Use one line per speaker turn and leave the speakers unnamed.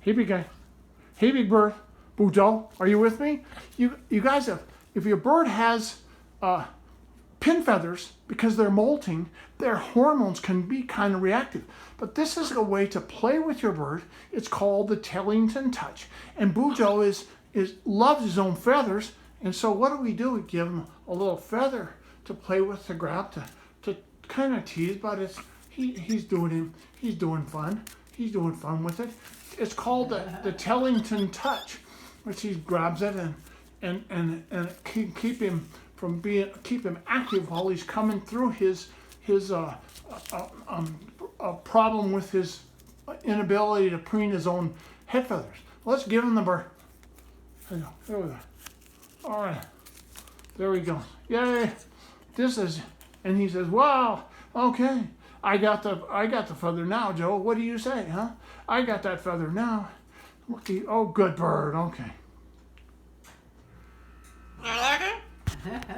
Hey, big guy. Hey, big bird. Bujo, are you with me? You guys, if your bird has pin feathers, because they're molting, their hormones can be kind of reactive. But this is a way to play with your bird. It's called the Tellington Touch. And Bujo loves his own feathers. And so what do? We give him a little feather to play with, to grab, to kind of tease. But he's doing fun. He's doing fun with it. It's called the Tellington Touch, which he grabs it and keep him active while he's coming through his problem with his inability to preen his own head feathers. Let's give him the bird. There we go. All right, there we go. Yay! And he says, "Wow, okay, I got the feather now, Joe. What do you say, huh? I got that feather now. Oh, good bird. Okay."